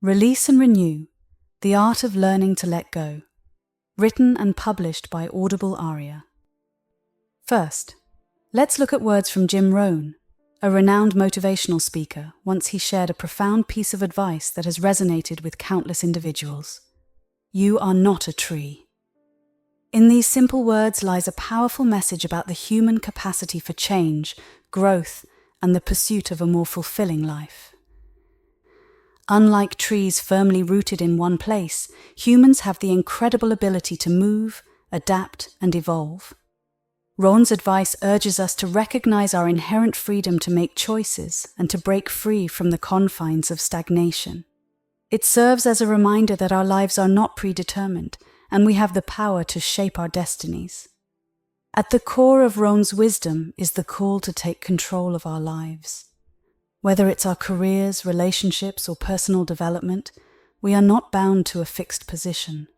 Release and Renew: The Art of Learning to Let Go. Written and published by Audible Aria. First, let's look at words from Jim Rohn, a renowned motivational speaker. Once he shared a profound piece of advice that has resonated with countless individuals. You are not a tree. In these simple words lies a powerful message about the human capacity for change, growth, and the pursuit of a more fulfilling life. Unlike trees firmly rooted in one place, humans have the incredible ability to move, adapt, and evolve. Rohn's advice urges us to recognize our inherent freedom to make choices and to break free from the confines of stagnation. It serves as a reminder that our lives are not predetermined, and we have the power to shape our destinies. At the core of Rohn's wisdom is the call to take control of our lives. Whether it's our careers, relationships, or personal development, we are not bound to a fixed position.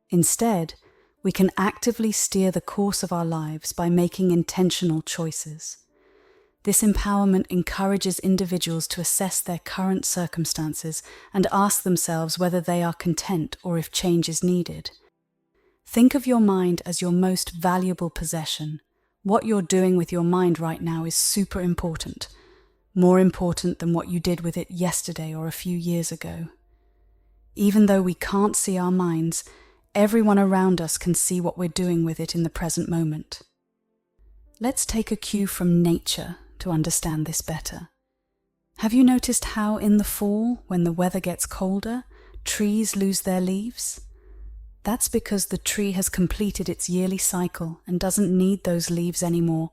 Instead, we can actively steer the course of our lives by making intentional choices. This empowerment encourages individuals to assess their current circumstances and ask themselves whether they are content or if change is needed. Think of your mind as your most valuable possession. What you're doing with your mind right now is super important, more important than what you did with it yesterday or a few years ago. Even though we can't see our minds, everyone around us can see what we're doing with it in the present moment. Let's take a cue from nature to understand this better. Have you noticed how in the fall, when the weather gets colder, trees lose their leaves? That's because the tree has completed its yearly cycle and doesn't need those leaves anymore.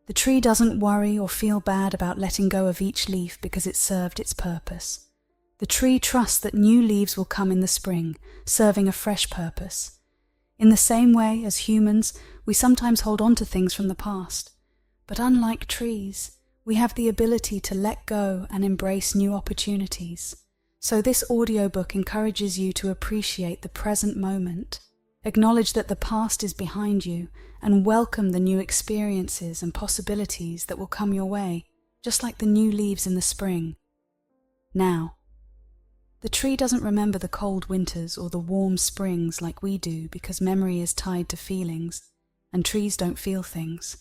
The tree doesn't worry or feel bad about letting go of each leaf because it served its purpose. The tree trusts that new leaves will come in the spring, serving a fresh purpose. In the same way as humans, we sometimes hold on to things from the past. But unlike trees, we have the ability to let go and embrace new opportunities. So this audiobook encourages you to appreciate the present moment, acknowledge that the past is behind you, and welcome the new experiences and possibilities that will come your way, just like the new leaves in the spring. Now, the tree doesn't remember the cold winters or the warm springs like we do because memory is tied to feelings, and trees don't feel things.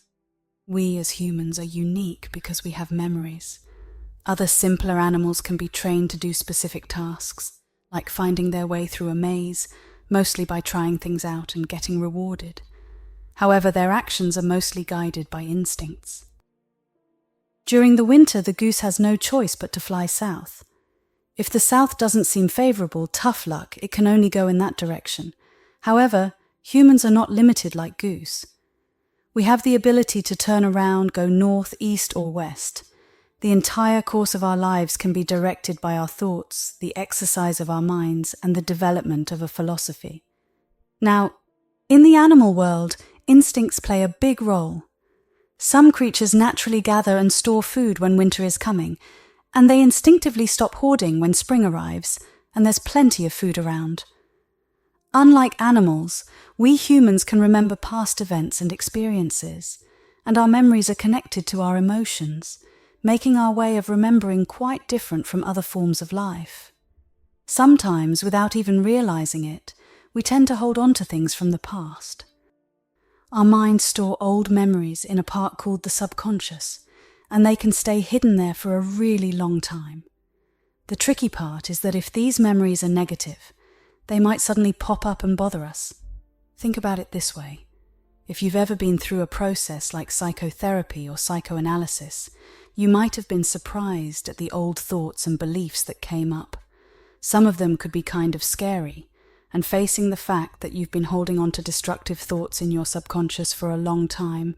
We as humans are unique because we have memories. Other simpler animals can be trained to do specific tasks, like finding their way through a maze, mostly by trying things out and getting rewarded. However, their actions are mostly guided by instincts. During the winter, the goose has no choice but to fly south. If the south doesn't seem favorable, tough luck, it can only go in that direction. However, humans are not limited like goose. We have the ability to turn around, go north, east, or west. The entire course of our lives can be directed by our thoughts, the exercise of our minds, and the development of a philosophy. Now, in the animal world, instincts play a big role. Some creatures naturally gather and store food when winter is coming, and they instinctively stop hoarding when spring arrives, and there's plenty of food around. Unlike animals, we humans can remember past events and experiences, and our memories are connected to our emotions, making our way of remembering quite different from other forms of life. Sometimes, without even realizing it, we tend to hold on to things from the past. Our minds store old memories in a part called the subconscious, and they can stay hidden there for a really long time. The tricky part is that if these memories are negative, they might suddenly pop up and bother us. Think about it this way. If you've ever been through a process like psychotherapy or psychoanalysis, you might have been surprised at the old thoughts and beliefs that came up. Some of them could be kind of scary, and facing the fact that you've been holding on to destructive thoughts in your subconscious for a long time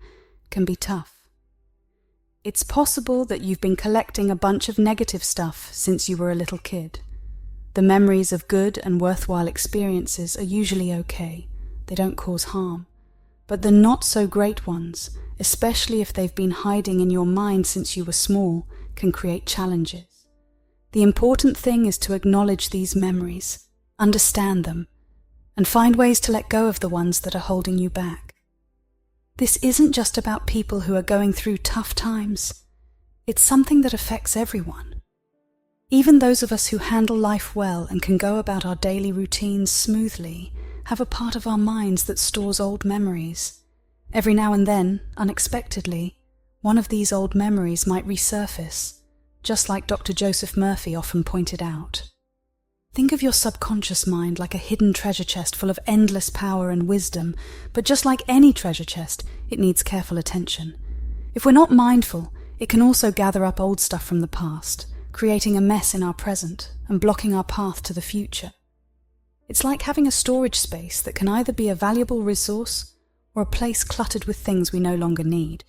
can be tough. It's possible that you've been collecting a bunch of negative stuff since you were a little kid. The memories of good and worthwhile experiences are usually okay. They don't cause harm. But the not-so-great ones, especially if they've been hiding in your mind since you were small, can create challenges. The important thing is to acknowledge these memories, understand them, and find ways to let go of the ones that are holding you back. This isn't just about people who are going through tough times. It's something that affects everyone. Even those of us who handle life well and can go about our daily routines smoothly have a part of our minds that stores old memories. Every now and then, unexpectedly, one of these old memories might resurface, just like Dr. Joseph Murphy often pointed out. Think of your subconscious mind like a hidden treasure chest full of endless power and wisdom, but just like any treasure chest, it needs careful attention. If we're not mindful, it can also gather up old stuff from the past, creating a mess in our present and blocking our path to the future. It's like having a storage space that can either be a valuable resource or a place cluttered with things we no longer need.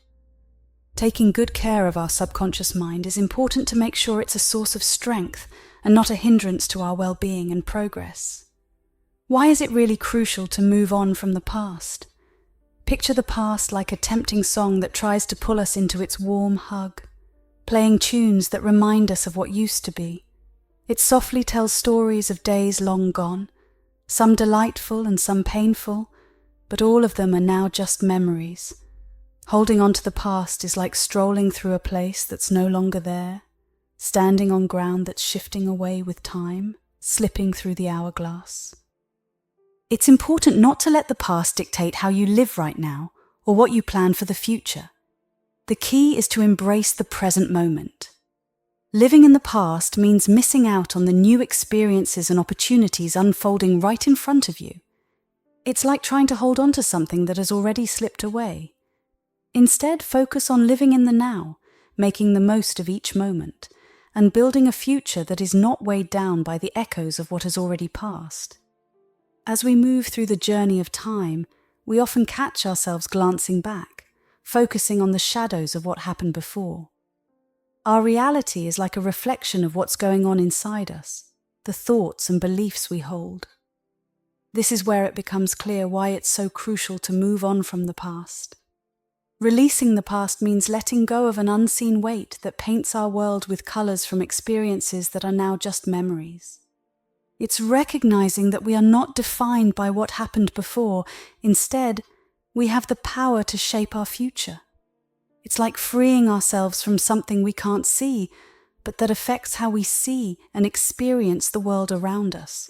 Taking good care of our subconscious mind is important to make sure it's a source of strength and not a hindrance to our well-being and progress. Why is it really crucial to move on from the past? Picture the past like a tempting song that tries to pull us into its warm hug, playing tunes that remind us of what used to be. It softly tells stories of days long gone, some delightful and some painful, but all of them are now just memories. Holding on to the past is like strolling through a place that's no longer there, standing on ground that's shifting away with time, slipping through the hourglass. It's important not to let the past dictate how you live right now or what you plan for the future. The key is to embrace the present moment. Living in the past means missing out on the new experiences and opportunities unfolding right in front of you. It's like trying to hold on to something that has already slipped away. Instead, focus on living in the now, making the most of each moment, and building a future that is not weighed down by the echoes of what has already passed. As we move through the journey of time, we often catch ourselves glancing back, focusing on the shadows of what happened before. Our reality is like a reflection of what's going on inside us, the thoughts and beliefs we hold. This is where it becomes clear why it's so crucial to move on from the past. Releasing the past means letting go of an unseen weight that paints our world with colors from experiences that are now just memories. It's recognizing that we are not defined by what happened before. Instead, we have the power to shape our future. It's like freeing ourselves from something we can't see, but that affects how we see and experience the world around us.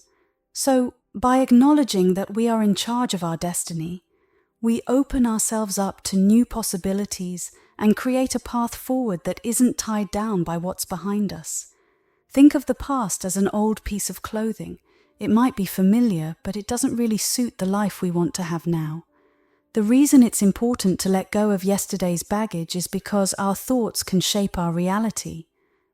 So, by acknowledging that we are in charge of our destiny, we open ourselves up to new possibilities and create a path forward that isn't tied down by what's behind us. Think of the past as an old piece of clothing. It might be familiar, but it doesn't really suit the life we want to have now. The reason it's important to let go of yesterday's baggage is because our thoughts can shape our reality.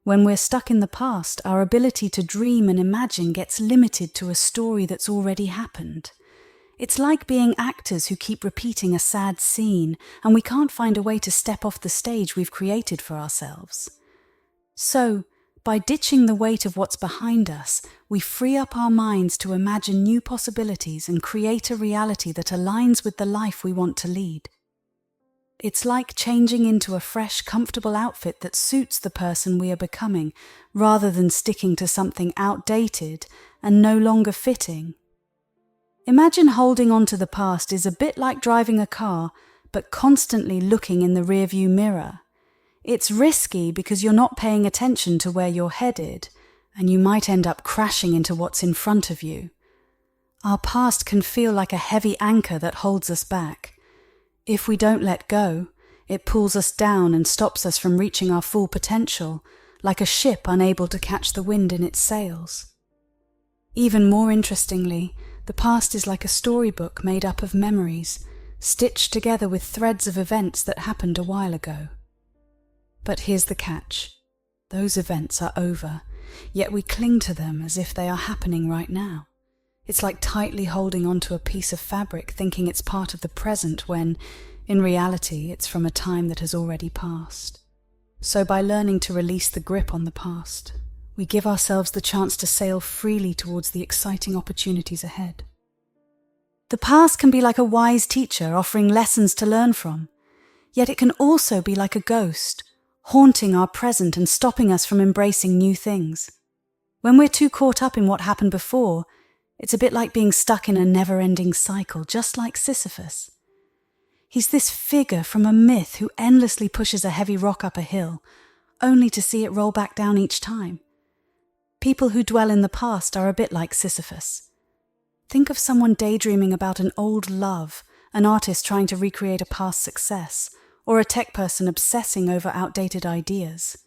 When we're stuck in the past, our ability to dream and imagine gets limited to a story that's already happened. It's like being actors who keep repeating a sad scene, and we can't find a way to step off the stage we've created for ourselves. So, by ditching the weight of what's behind us, we free up our minds to imagine new possibilities and create a reality that aligns with the life we want to lead. It's like changing into a fresh, comfortable outfit that suits the person we are becoming, rather than sticking to something outdated and no longer fitting. Imagine holding on to the past is a bit like driving a car, but constantly looking in the rearview mirror. It's risky because you're not paying attention to where you're headed, and you might end up crashing into what's in front of you. Our past can feel like a heavy anchor that holds us back. If we don't let go, it pulls us down and stops us from reaching our full potential, like a ship unable to catch the wind in its sails. Even more interestingly, the past is like a storybook made up of memories, stitched together with threads of events that happened a while ago. But here's the catch. Those events are over, yet we cling to them as if they are happening right now. It's like tightly holding onto a piece of fabric thinking it's part of the present when, in reality, it's from a time that has already passed. So by learning to release the grip on the past, we give ourselves the chance to sail freely towards the exciting opportunities ahead. The past can be like a wise teacher offering lessons to learn from, yet it can also be like a ghost, haunting our present and stopping us from embracing new things. When we're too caught up in what happened before, it's a bit like being stuck in a never-ending cycle, just like Sisyphus. He's this figure from a myth who endlessly pushes a heavy rock up a hill, only to see it roll back down each time. People who dwell in the past are a bit like Sisyphus. Think of someone daydreaming about an old love, an artist trying to recreate a past success, or a tech person obsessing over outdated ideas.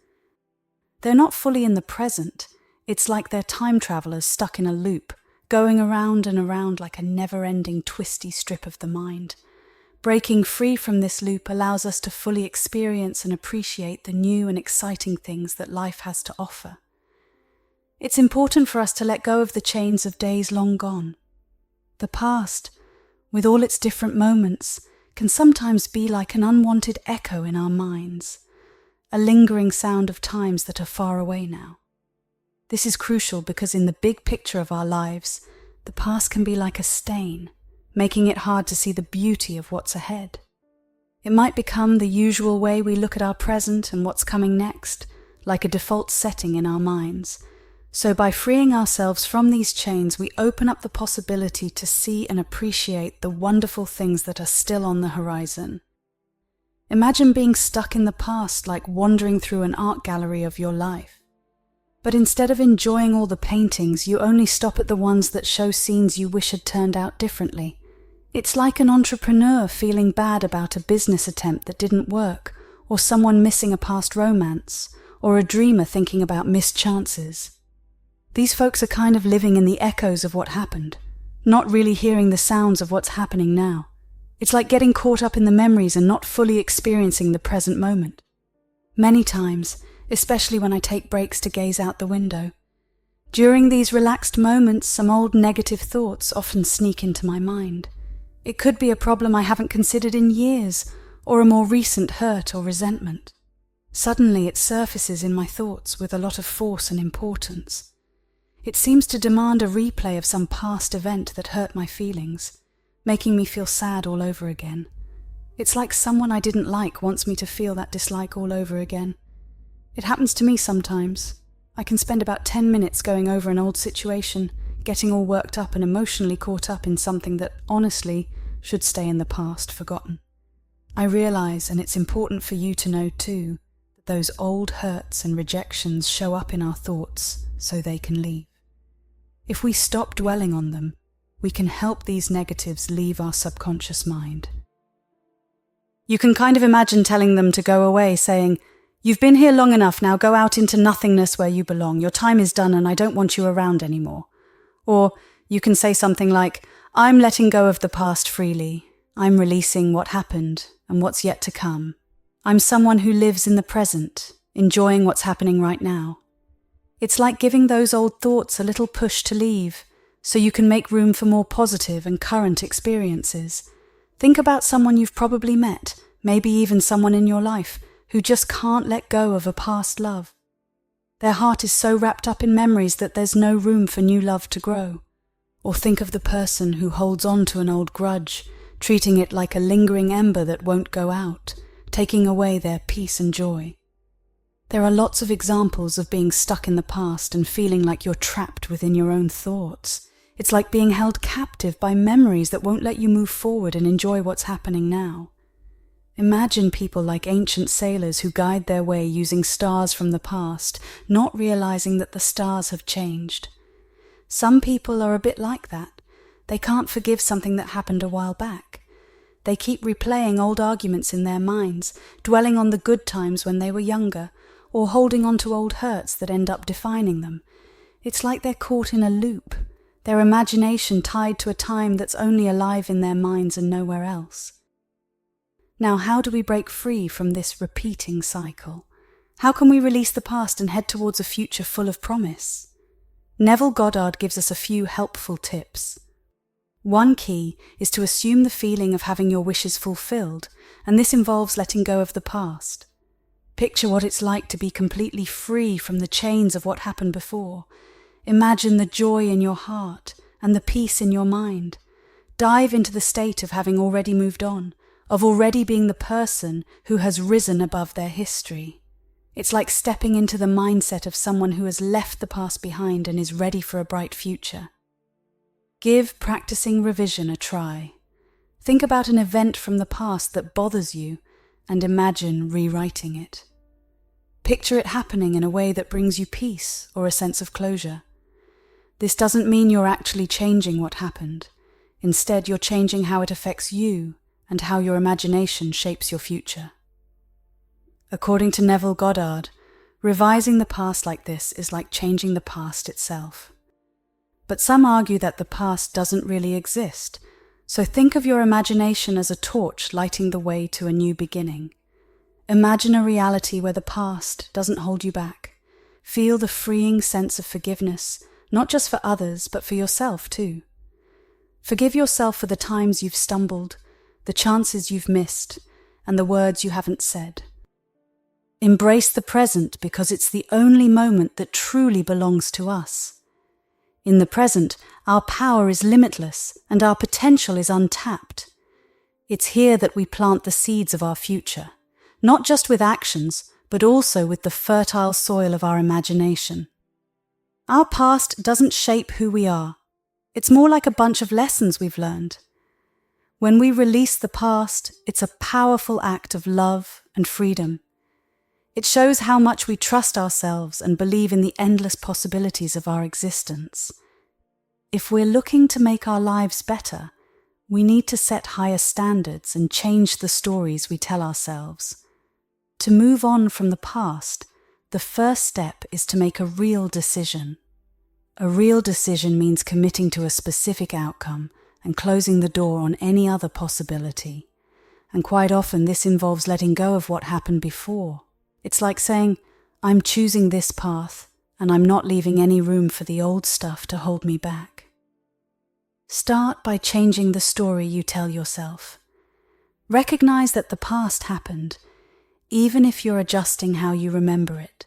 They're not fully in the present. It's like they're time travelers stuck in a loop, going around and around like a never-ending twisty strip of the mind. Breaking free from this loop allows us to fully experience and appreciate the new and exciting things that life has to offer. It's important for us to let go of the chains of days long gone. The past, with all its different moments, can sometimes be like an unwanted echo in our minds, a lingering sound of times that are far away now. This is crucial because in the big picture of our lives, the past can be like a stain, making it hard to see the beauty of what's ahead. It might become the usual way we look at our present and what's coming next, like a default setting in our minds. So by freeing ourselves from these chains, we open up the possibility to see and appreciate the wonderful things that are still on the horizon. Imagine being stuck in the past like wandering through an art gallery of your life. But instead of enjoying all the paintings, you only stop at the ones that show scenes you wish had turned out differently. It's like an entrepreneur feeling bad about a business attempt that didn't work, or someone missing a past romance, or a dreamer thinking about missed chances. These folks are kind of living in the echoes of what happened, not really hearing the sounds of what's happening now. It's like getting caught up in the memories and not fully experiencing the present moment. Many times, especially when I take breaks to gaze out the window, during these relaxed moments, some old negative thoughts often sneak into my mind. It could be a problem I haven't considered in years, or a more recent hurt or resentment. Suddenly it surfaces in my thoughts with a lot of force and importance. It seems to demand a replay of some past event that hurt my feelings, making me feel sad all over again. It's like someone I didn't like wants me to feel that dislike all over again. It happens to me sometimes. I can spend about 10 minutes going over an old situation, getting all worked up and emotionally caught up in something that, honestly, should stay in the past, forgotten. I realize, and it's important for you to know too, that those old hurts and rejections show up in our thoughts so they can leave. If we stop dwelling on them, we can help these negatives leave our subconscious mind. You can kind of imagine telling them to go away, saying, "You've been here long enough, now go out into nothingness where you belong. Your time is done and I don't want you around anymore." Or you can say something like, "I'm letting go of the past freely. I'm releasing what happened and what's yet to come. I'm someone who lives in the present, enjoying what's happening right now." It's like giving those old thoughts a little push to leave, so you can make room for more positive and current experiences. Think about someone you've probably met, maybe even someone in your life, who just can't let go of a past love. Their heart is so wrapped up in memories that there's no room for new love to grow. Or think of the person who holds on to an old grudge, treating it like a lingering ember that won't go out, taking away their peace and joy. There are lots of examples of being stuck in the past and feeling like you're trapped within your own thoughts. It's like being held captive by memories that won't let you move forward and enjoy what's happening now. Imagine people like ancient sailors who guide their way using stars from the past, not realizing that the stars have changed. Some people are a bit like that. They can't forgive something that happened a while back. They keep replaying old arguments in their minds, dwelling on the good times when they were younger, or holding on to old hurts that end up defining them. It's like they're caught in a loop, their imagination tied to a time that's only alive in their minds and nowhere else. Now, how do we break free from this repeating cycle? How can we release the past and head towards a future full of promise? Neville Goddard gives us a few helpful tips. One key is to assume the feeling of having your wishes fulfilled, and this involves letting go of the past. Picture what it's like to be completely free from the chains of what happened before. Imagine the joy in your heart and the peace in your mind. Dive into the state of having already moved on, of already being the person who has risen above their history. It's like stepping into the mindset of someone who has left the past behind and is ready for a bright future. Give practicing revision a try. Think about an event from the past that bothers you and imagine rewriting it. Picture it happening in a way that brings you peace or a sense of closure. This doesn't mean you're actually changing what happened. Instead, you're changing how it affects you and how your imagination shapes your future. According to Neville Goddard, revising the past like this is like changing the past itself. But some argue that the past doesn't really exist, so think of your imagination as a torch lighting the way to a new beginning. Imagine a reality where the past doesn't hold you back. Feel the freeing sense of forgiveness, not just for others, but for yourself too. Forgive yourself for the times you've stumbled, the chances you've missed, and the words you haven't said. Embrace the present because it's the only moment that truly belongs to us. In the present, our power is limitless and our potential is untapped. It's here that we plant the seeds of our future, not just with actions, but also with the fertile soil of our imagination. Our past doesn't shape who we are. It's more like a bunch of lessons we've learned. When we release the past, it's a powerful act of love and freedom. It shows how much we trust ourselves and believe in the endless possibilities of our existence. If we're looking to make our lives better, we need to set higher standards and change the stories we tell ourselves. To move on from the past, the first step is to make a real decision. A real decision means committing to a specific outcome and closing the door on any other possibility. And quite often this involves letting go of what happened before. It's like saying, I'm choosing this path and I'm not leaving any room for the old stuff to hold me back. Start by changing the story you tell yourself. Recognize that the past happened, even if you're adjusting how you remember it.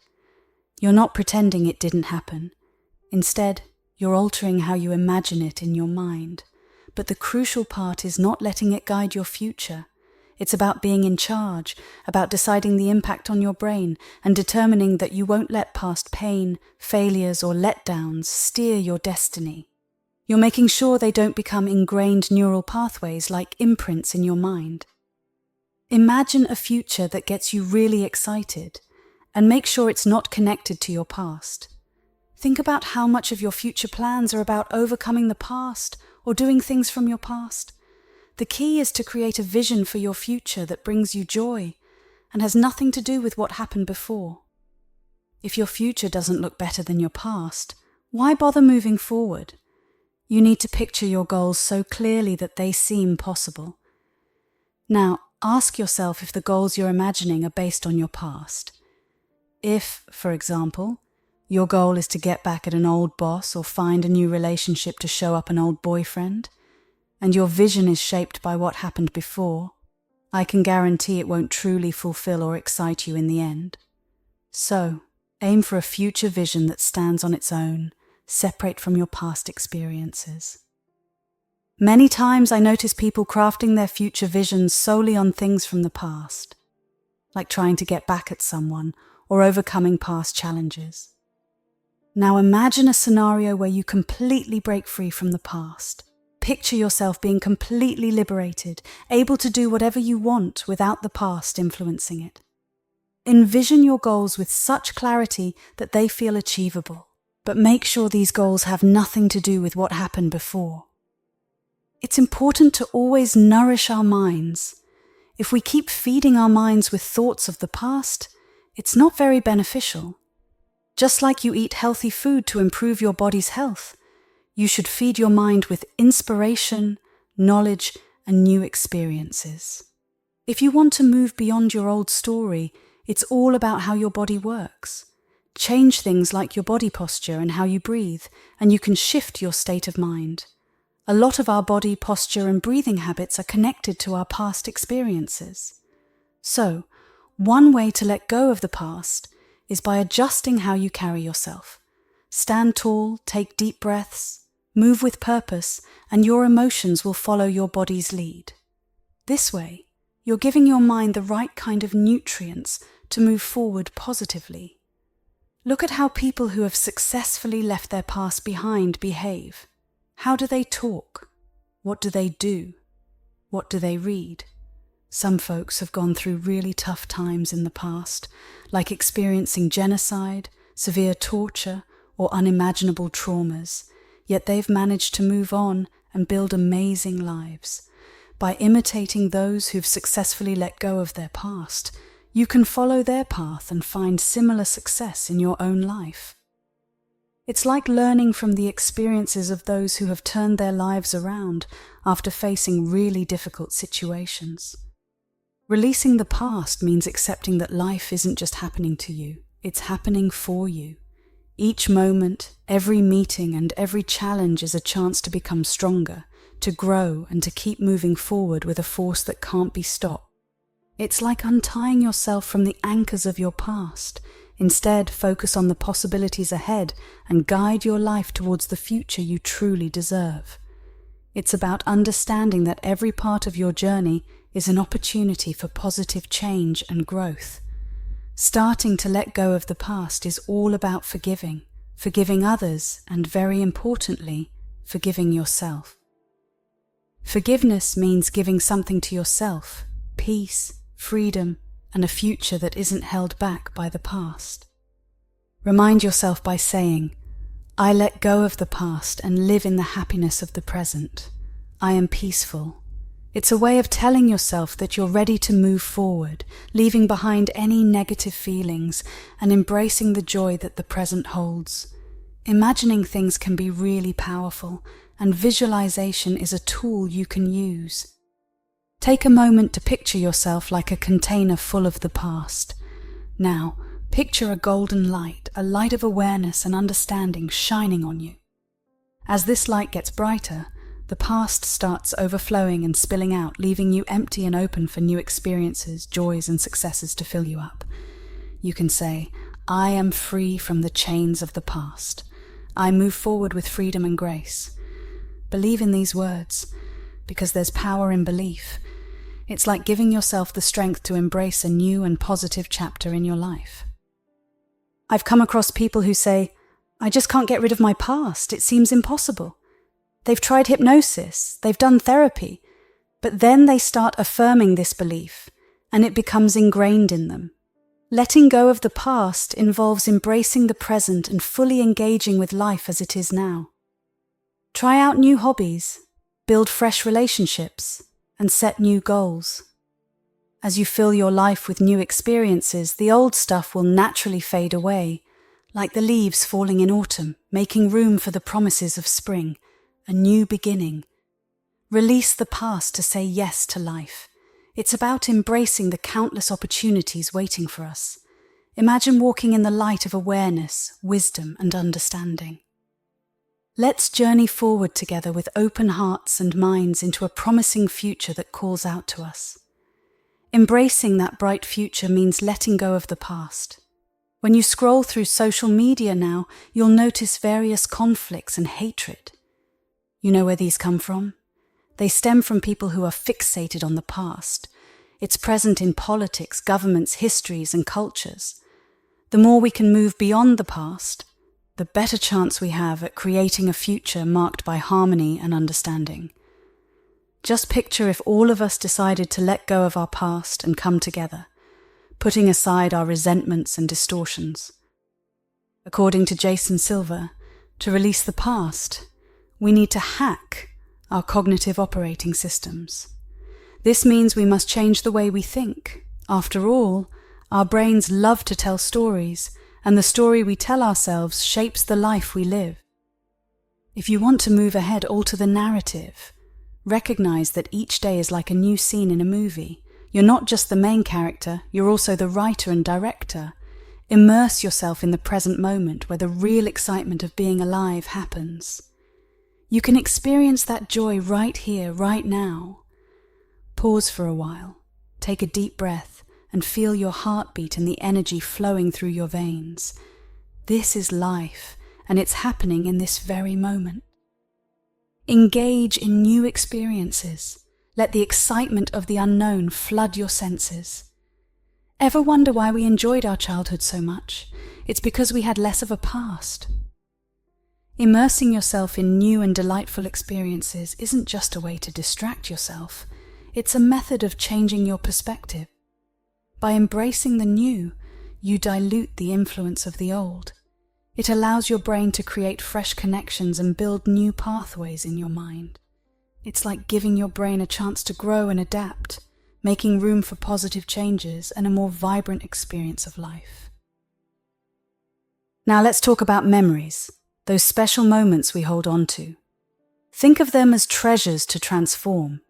You're not pretending it didn't happen. Instead, you're altering how you imagine it in your mind. But the crucial part is not letting it guide your future. It's about being in charge, about deciding the impact on your brain and determining that you won't let past pain, failures or letdowns steer your destiny. You're making sure they don't become ingrained neural pathways like imprints in your mind. Imagine a future that gets you really excited and make sure it's not connected to your past. Think about how much of your future plans are about overcoming the past or doing things from your past. The key is to create a vision for your future that brings you joy and has nothing to do with what happened before. If your future doesn't look better than your past, why bother moving forward? You need to picture your goals so clearly that they seem possible. Now, ask yourself if the goals you're imagining are based on your past. If, for example, your goal is to get back at an old boss or find a new relationship to show up an old boyfriend, and your vision is shaped by what happened before, I can guarantee it won't truly fulfill or excite you in the end. So, aim for a future vision that stands on its own, separate from your past experiences. Many times I notice people crafting their future visions solely on things from the past, like trying to get back at someone or overcoming past challenges. Now imagine a scenario where you completely break free from the past. Picture yourself being completely liberated, able to do whatever you want without the past influencing it. Envision your goals with such clarity that they feel achievable, but make sure these goals have nothing to do with what happened before. It's important to always nourish our minds. If we keep feeding our minds with thoughts of the past, it's not very beneficial. Just like you eat healthy food to improve your body's health, you should feed your mind with inspiration, knowledge, and new experiences. If you want to move beyond your old story, it's all about how your body works. Change things like your body posture and how you breathe, and you can shift your state of mind. A lot of our body posture and breathing habits are connected to our past experiences. So, one way to let go of the past is by adjusting how you carry yourself. Stand tall, take deep breaths, move with purpose, and your emotions will follow your body's lead. This way, you're giving your mind the right kind of nutrients to move forward positively. Look at how people who have successfully left their past behind behave. How do they talk? What do they do? What do they read? Some folks have gone through really tough times in the past, like experiencing genocide, severe torture, or unimaginable traumas, yet they've managed to move on and build amazing lives. By imitating those who've successfully let go of their past, you can follow their path and find similar success in your own life. It's like learning from the experiences of those who have turned their lives around after facing really difficult situations. Releasing the past means accepting that life isn't just happening to you, it's happening for you. Each moment, every meeting, and every challenge is a chance to become stronger, to grow, and to keep moving forward with a force that can't be stopped. It's like untying yourself from the anchors of your past. Instead, focus on the possibilities ahead and guide your life towards the future you truly deserve. It's about understanding that every part of your journey is an opportunity for positive change and growth. Starting to let go of the past is all about forgiving others, and very importantly, forgiving yourself. Forgiveness means giving something to yourself, peace, freedom, and a future that isn't held back by the past. Remind yourself by saying, "I let go of the past and live in the happiness of the present. I am peaceful." It's a way of telling yourself that you're ready to move forward, leaving behind any negative feelings and embracing the joy that the present holds. Imagining things can be really powerful, and visualization is a tool you can use. Take a moment to picture yourself like a container full of the past. Now, picture a golden light, a light of awareness and understanding shining on you. As this light gets brighter, the past starts overflowing and spilling out, leaving you empty and open for new experiences, joys, and successes to fill you up. You can say, "I am free from the chains of the past. I move forward with freedom and grace." Believe in these words, because there's power in belief. It's like giving yourself the strength to embrace a new and positive chapter in your life. I've come across people who say, "I just can't get rid of my past. It seems impossible." They've tried hypnosis, they've done therapy, but then they start affirming this belief, and it becomes ingrained in them. Letting go of the past involves embracing the present and fully engaging with life as it is now. Try out new hobbies, build fresh relationships, and set new goals. As you fill your life with new experiences, the old stuff will naturally fade away, like the leaves falling in autumn, making room for the promises of spring, a new beginning. Release the past to say yes to life. It's about embracing the countless opportunities waiting for us. Imagine walking in the light of awareness, wisdom, and understanding. Let's journey forward together with open hearts and minds into a promising future that calls out to us. Embracing that bright future means letting go of the past. When you scroll through social media now, you'll notice various conflicts and hatred. You know where these come from? They stem from people who are fixated on the past. It's present in politics, governments, histories, and cultures. The more we can move beyond the past, the better chance we have at creating a future marked by harmony and understanding. Just picture if all of us decided to let go of our past and come together, putting aside our resentments and distortions. According to Jason Silver, to release the past, we need to hack our cognitive operating systems. This means we must change the way we think. After all, our brains love to tell stories, and the story we tell ourselves shapes the life we live. If you want to move ahead, alter the narrative. Recognize that each day is like a new scene in a movie. You're not just the main character, you're also the writer and director. Immerse yourself in the present moment where the real excitement of being alive happens. You can experience that joy right here, right now. Pause for a while, take a deep breath, and feel your heartbeat and the energy flowing through your veins. This is life, and it's happening in this very moment. Engage in new experiences. Let the excitement of the unknown flood your senses. Ever wonder why we enjoyed our childhood so much? It's because we had less of a past. Immersing yourself in new and delightful experiences isn't just a way to distract yourself. It's a method of changing your perspective. By embracing the new, you dilute the influence of the old. It allows your brain to create fresh connections and build new pathways in your mind. It's like giving your brain a chance to grow and adapt, making room for positive changes and a more vibrant experience of life. Now let's talk about memories, those special moments we hold on to. Think of them as treasures to transform.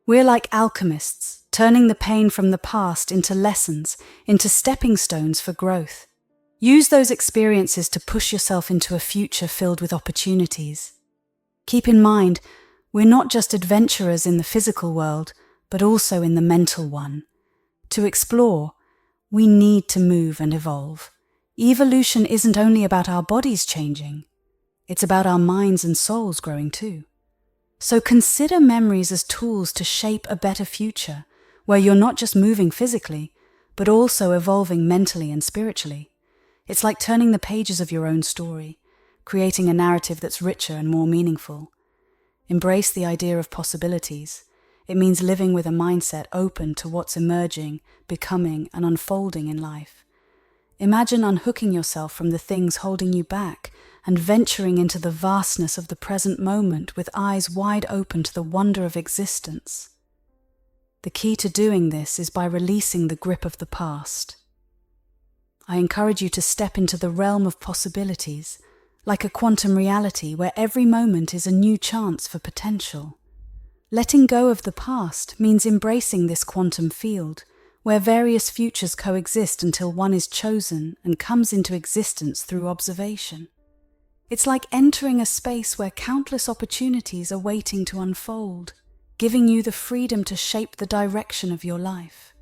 We're like alchemists, turning the pain from the past into lessons, into stepping stones for growth. Use those experiences to push yourself into a future filled with opportunities. Keep in mind, we're not just adventurers in the physical world, but also in the mental one. To explore, we need to move and evolve. Evolution isn't only about our bodies changing, it's about our minds and souls growing too. So consider memories as tools to shape a better future, where you're not just moving physically, but also evolving mentally and spiritually. It's like turning the pages of your own story, creating a narrative that's richer and more meaningful. Embrace the idea of possibilities. It means living with a mindset open to what's emerging, becoming, and unfolding in life. Imagine unhooking yourself from the things holding you back and venturing into the vastness of the present moment with eyes wide open to the wonder of existence. The key to doing this is by releasing the grip of the past. I encourage you to step into the realm of possibilities, like a quantum reality where every moment is a new chance for potential. Letting go of the past means embracing this quantum field, where various futures coexist until one is chosen and comes into existence through observation. It's like entering a space where countless opportunities are waiting to unfold, giving you the freedom to shape the direction of your life.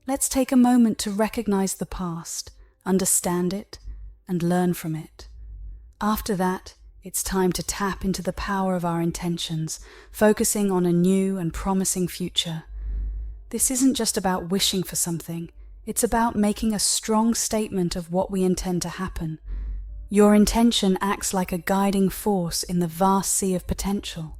Let's take a moment to recognize the past, understand it, and learn from it. After that, it's time to tap into the power of our intentions, focusing on a new and promising future. This isn't just about wishing for something, it's about making a strong statement of what we intend to happen. Your intention acts like a guiding force in the vast sea of potential.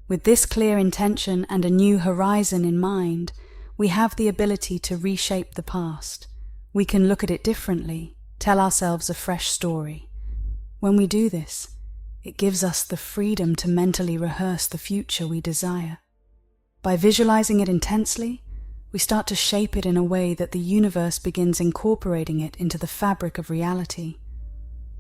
With this clear intention and a new horizon in mind, we have the ability to reshape the past. We can look at it differently, tell ourselves a fresh story. When we do this, it gives us the freedom to mentally rehearse the future we desire. By visualizing it intensely, we start to shape it in a way that the universe begins incorporating it into the fabric of reality.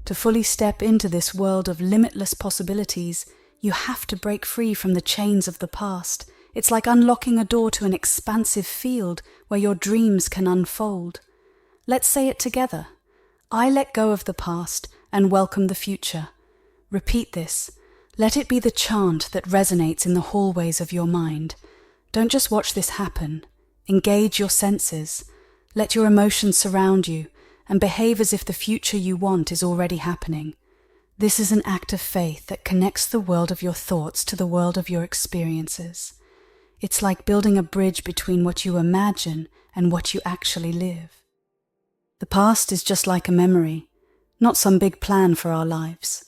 To fully step into this world of limitless possibilities, you have to break free from the chains of the past. It's like unlocking a door to an expansive field where your dreams can unfold. Let's say it together. I let go of the past and welcome the future. Repeat this. Let it be the chant that resonates in the hallways of your mind. Don't just watch this happen. Engage your senses. Let your emotions surround you and behave as if the future you want is already happening. This is an act of faith that connects the world of your thoughts to the world of your experiences. It's like building a bridge between what you imagine and what you actually live. The past is just like a memory, not some big plan for our lives.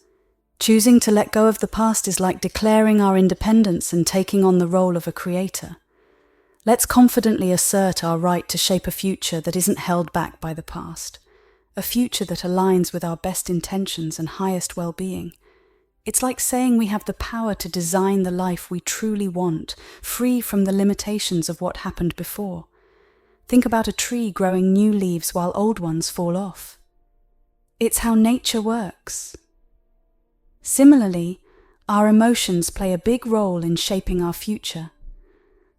Choosing to let go of the past is like declaring our independence and taking on the role of a creator. Let's confidently assert our right to shape a future that isn't held back by the past, a future that aligns with our best intentions and highest well-being. It's like saying we have the power to design the life we truly want, free from the limitations of what happened before. Think about a tree growing new leaves while old ones fall off. It's how nature works. Similarly, our emotions play a big role in shaping our future.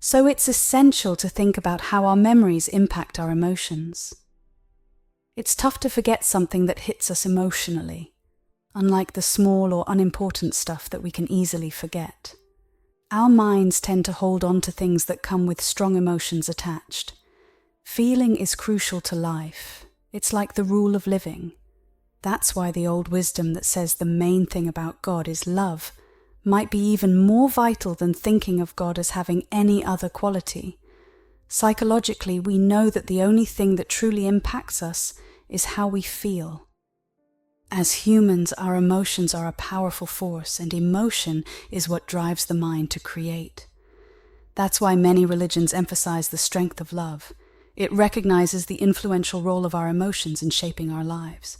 So it's essential to think about how our memories impact our emotions. It's tough to forget something that hits us emotionally, unlike the small or unimportant stuff that we can easily forget. Our minds tend to hold on to things that come with strong emotions attached. Feeling is crucial to life. It's like the rule of living. That's why the old wisdom that says the main thing about God is love might be even more vital than thinking of God as having any other quality. Psychologically, we know that the only thing that truly impacts us is how we feel. As humans, our emotions are a powerful force, and emotion is what drives the mind to create. That's why many religions emphasize the strength of love. It recognizes the influential role of our emotions in shaping our lives.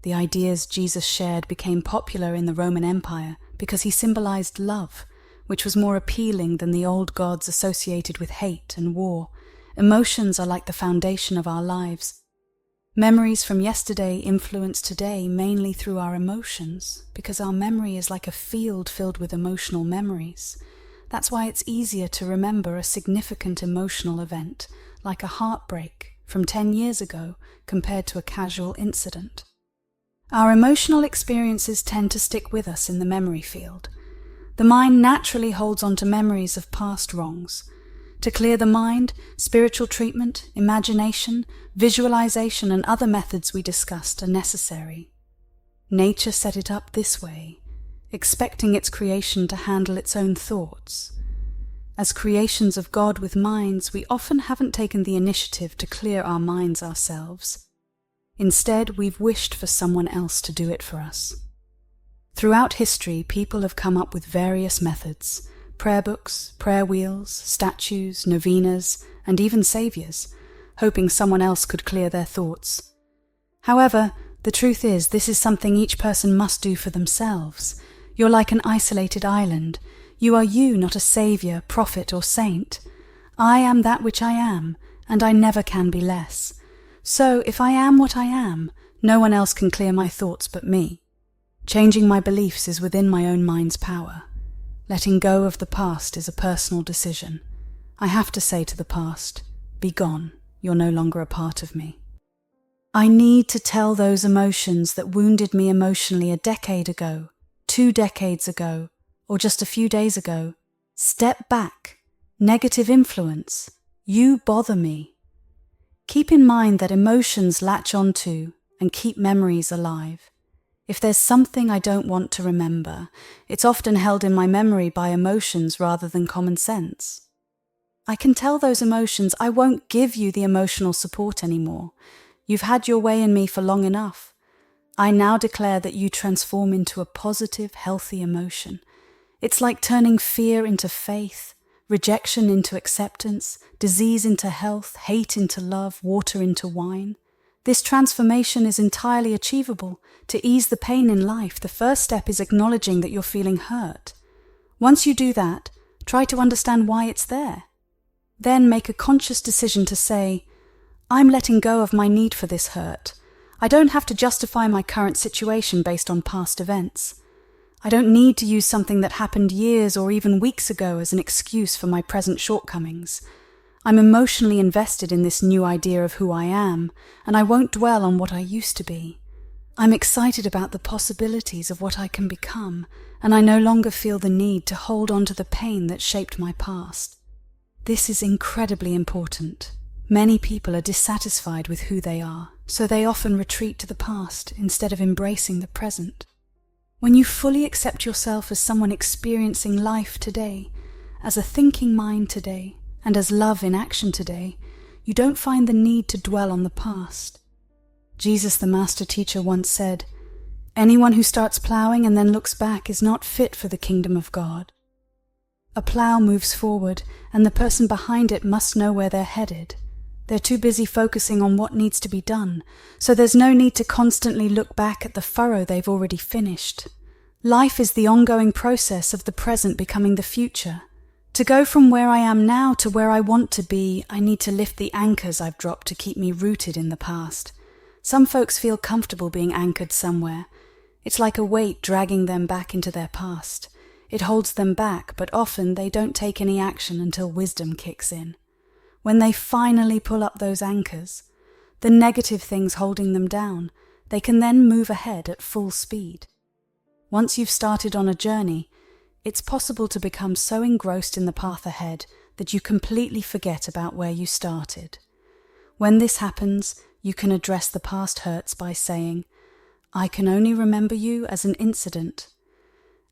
The ideas Jesus shared became popular in the Roman Empire because he symbolized love, which was more appealing than the old gods associated with hate and war. Emotions are like the foundation of our lives. Memories from yesterday influence today mainly through our emotions, because our memory is like a field filled with emotional memories. That's why it's easier to remember a significant emotional event, like a heartbreak from 10 years ago, compared to a casual incident. Our emotional experiences tend to stick with us in the memory field. The mind naturally holds on to memories of past wrongs. To clear the mind, spiritual treatment, imagination, visualization, and other methods we discussed are necessary. Nature set it up this way, expecting its creation to handle its own thoughts. As creations of God with minds, we often haven't taken the initiative to clear our minds ourselves. Instead, we've wished for someone else to do it for us. Throughout history, people have come up with various methods: prayer books, prayer wheels, statues, novenas, and even saviors, hoping someone else could clear their thoughts. However, the truth is, this is something each person must do for themselves. You're like an isolated island. You are you, not a savior, prophet, or saint. I am that which I am, and I never can be less. So, if I am what I am, no one else can clear my thoughts but me. Changing my beliefs is within my own mind's power. Letting go of the past is a personal decision. I have to say to the past, be gone, you're no longer a part of me. I need to tell those emotions that wounded me emotionally a decade ago, 2 decades ago, or just a few days ago. Step back. Negative influence. You bother me. Keep in mind that emotions latch onto and keep memories alive. If there's something I don't want to remember, it's often held in my memory by emotions rather than common sense. I can tell those emotions, I won't give you the emotional support anymore. You've had your way in me for long enough. I now declare that you transform into a positive, healthy emotion. It's like turning fear into faith, rejection into acceptance, disease into health, hate into love, water into wine. This transformation is entirely achievable. To ease the pain in life, the first step is acknowledging that you're feeling hurt. Once you do that, try to understand why it's there. Then make a conscious decision to say, I'm letting go of my need for this hurt. I don't have to justify my current situation based on past events. I don't need to use something that happened years or even weeks ago as an excuse for my present shortcomings. I'm emotionally invested in this new idea of who I am, and I won't dwell on what I used to be. I'm excited about the possibilities of what I can become, and I no longer feel the need to hold on to the pain that shaped my past. This is incredibly important. Many people are dissatisfied with who they are, so they often retreat to the past instead of embracing the present. When you fully accept yourself as someone experiencing life today, as a thinking mind today, and as love in action today, you don't find the need to dwell on the past. Jesus, the master teacher, once said, "Anyone who starts plowing and then looks back is not fit for the kingdom of God." A plow moves forward, and the person behind it must know where they're headed. They're too busy focusing on what needs to be done, so there's no need to constantly look back at the furrow they've already finished. Life is the ongoing process of the present becoming the future. To go from where I am now to where I want to be, I need to lift the anchors I've dropped to keep me rooted in the past. Some folks feel comfortable being anchored somewhere. It's like a weight dragging them back into their past. It holds them back, but often they don't take any action until wisdom kicks in. When they finally pull up those anchors, the negative things holding them down, they can then move ahead at full speed. Once you've started on a journey, it's possible to become so engrossed in the path ahead that you completely forget about where you started. When this happens, you can address the past hurts by saying, "I can only remember you as an incident."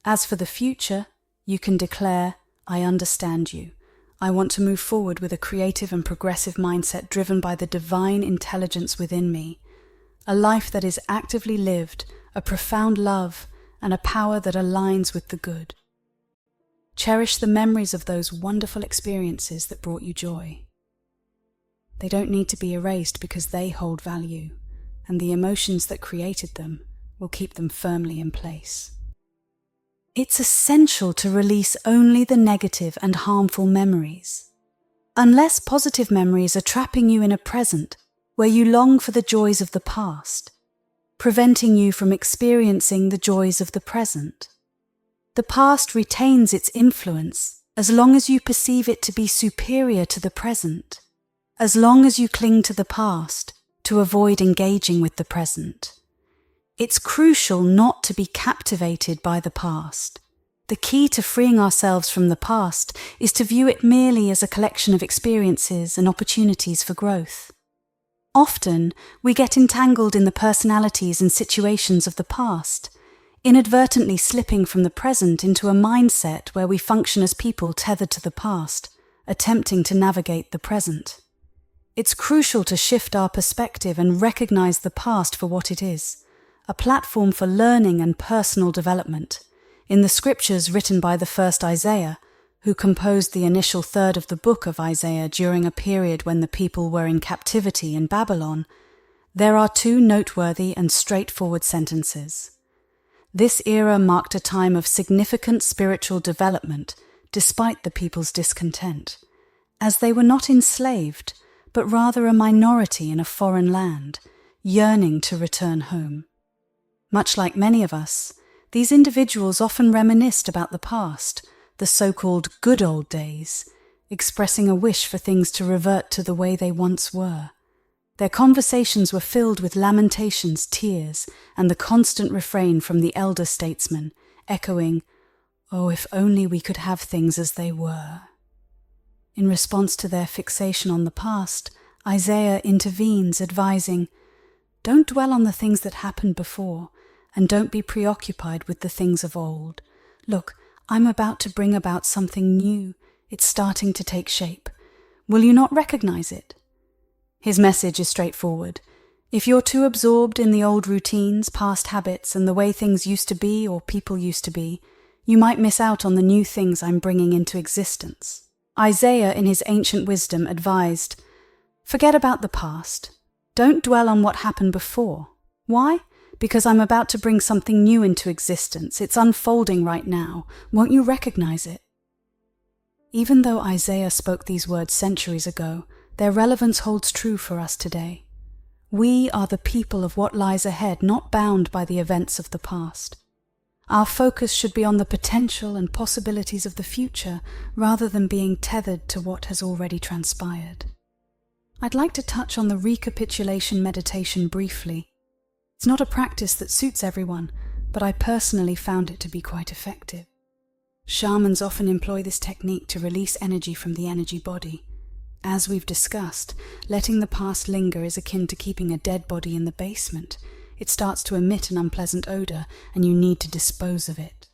As for the future, you can declare, "I understand you. I want to move forward with a creative and progressive mindset driven by the divine intelligence within me, a life that is actively lived, a profound love, and a power that aligns with the good." Cherish the memories of those wonderful experiences that brought you joy. They don't need to be erased because they hold value, and the emotions that created them will keep them firmly in place. It's essential to release only the negative and harmful memories. Unless positive memories are trapping you in a present where you long for the joys of the past, preventing you from experiencing the joys of the present. The past retains its influence as long as you perceive it to be superior to the present, as long as you cling to the past to avoid engaging with the present. It's crucial not to be captivated by the past. The key to freeing ourselves from the past is to view it merely as a collection of experiences and opportunities for growth. Often, we get entangled in the personalities and situations of the past, inadvertently slipping from the present into a mindset where we function as people tethered to the past, attempting to navigate the present. It's crucial to shift our perspective and recognize the past for what it is, a platform for learning and personal development. In the scriptures written by the first Isaiah, who composed the initial third of the book of Isaiah during a period when the people were in captivity in Babylon, there are two noteworthy and straightforward sentences. This era marked a time of significant spiritual development despite the people's discontent, as they were not enslaved, but rather a minority in a foreign land, yearning to return home. Much like many of us, these individuals often reminisced about the past, the so-called good old days, expressing a wish for things to revert to the way they once were. Their conversations were filled with lamentations, tears, and the constant refrain from the elder statesman, echoing, "Oh, if only we could have things as they were." In response to their fixation on the past, Isaiah intervenes, advising, "Don't dwell on the things that happened before, and don't be preoccupied with the things of old. Look, I'm about to bring about something new. It's starting to take shape. Will you not recognize it?" His message is straightforward. If you're too absorbed in the old routines, past habits, and the way things used to be or people used to be, you might miss out on the new things I'm bringing into existence. Isaiah, in his ancient wisdom, advised, "Forget about the past. Don't dwell on what happened before. Why? Because I'm about to bring something new into existence. It's unfolding right now. Won't you recognize it?" Even though Isaiah spoke these words centuries ago, their relevance holds true for us today. We are the people of what lies ahead, not bound by the events of the past. Our focus should be on the potential and possibilities of the future, rather than being tethered to what has already transpired. I'd like to touch on the recapitulation meditation briefly. It's not a practice that suits everyone, but I personally found it to be quite effective. Shamans often employ this technique to release energy from the energy body. As we've discussed, letting the past linger is akin to keeping a dead body in the basement. It starts to emit an unpleasant odor, and you need to dispose of it.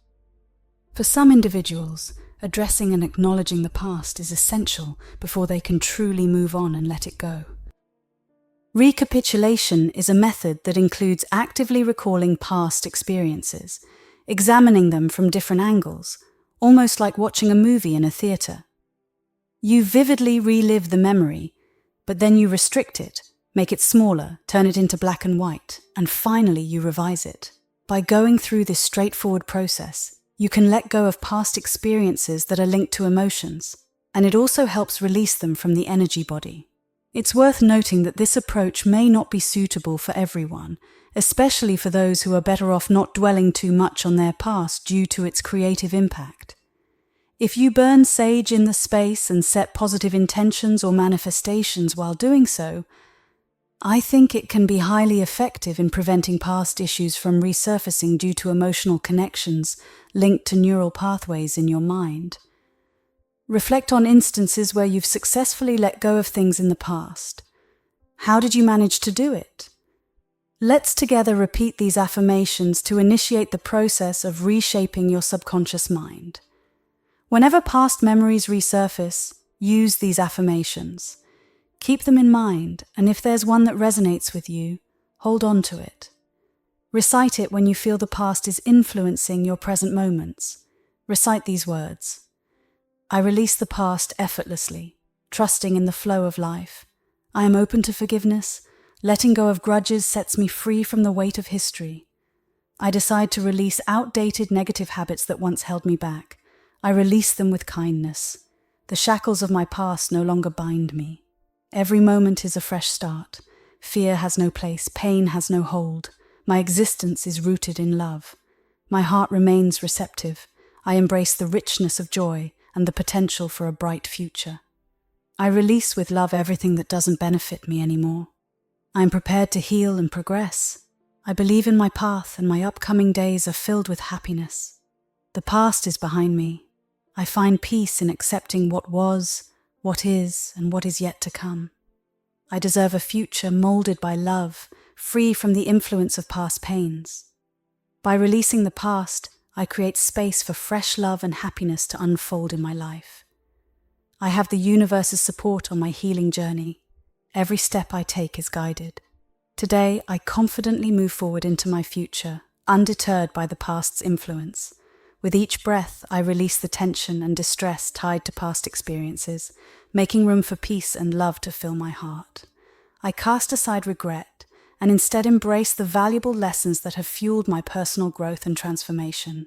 For some individuals, addressing and acknowledging the past is essential before they can truly move on and let it go. Recapitulation is a method that includes actively recalling past experiences, examining them from different angles, almost like watching a movie in a theater. You vividly relive the memory, but then you restrict it, make it smaller, turn it into black and white, and finally you revise it. By going through this straightforward process, you can let go of past experiences that are linked to emotions, and it also helps release them from the energy body. It's worth noting that this approach may not be suitable for everyone, especially for those who are better off not dwelling too much on their past due to its creative impact. If you burn sage in the space and set positive intentions or manifestations while doing so, I think it can be highly effective in preventing past issues from resurfacing due to emotional connections linked to neural pathways in your mind. Reflect on instances where you've successfully let go of things in the past. How did you manage to do it? Let's together repeat these affirmations to initiate the process of reshaping your subconscious mind. Whenever past memories resurface, use these affirmations. Keep them in mind, and if there's one that resonates with you, hold on to it. Recite it when you feel the past is influencing your present moments. Recite these words. I release the past effortlessly, trusting in the flow of life. I am open to forgiveness. Letting go of grudges sets me free from the weight of history. I decide to release outdated negative habits that once held me back. I release them with kindness. The shackles of my past no longer bind me. Every moment is a fresh start. Fear has no place, pain has no hold. My existence is rooted in love. My heart remains receptive. I embrace the richness of joy and the potential for a bright future. I release with love everything that doesn't benefit me anymore. I am prepared to heal and progress. I believe in my path, and my upcoming days are filled with happiness. The past is behind me. I find peace in accepting what was, what is, and what is yet to come. I deserve a future molded by love, free from the influence of past pains. By releasing the past, I create space for fresh love and happiness to unfold in my life. I have the universe's support on my healing journey. Every step I take is guided. Today, I confidently move forward into my future, undeterred by the past's influence. With each breath, I release the tension and distress tied to past experiences, making room for peace and love to fill my heart. I cast aside regret and instead embrace the valuable lessons that have fueled my personal growth and transformation.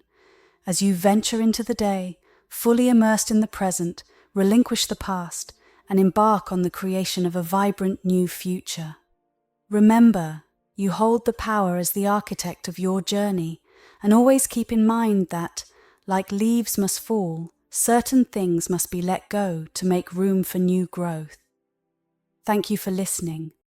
As you venture into the day, fully immersed in the present, relinquish the past, and embark on the creation of a vibrant new future. Remember, you hold the power as the architect of your journey, and always keep in mind that, like leaves must fall, certain things must be let go to make room for new growth. Thank you for listening.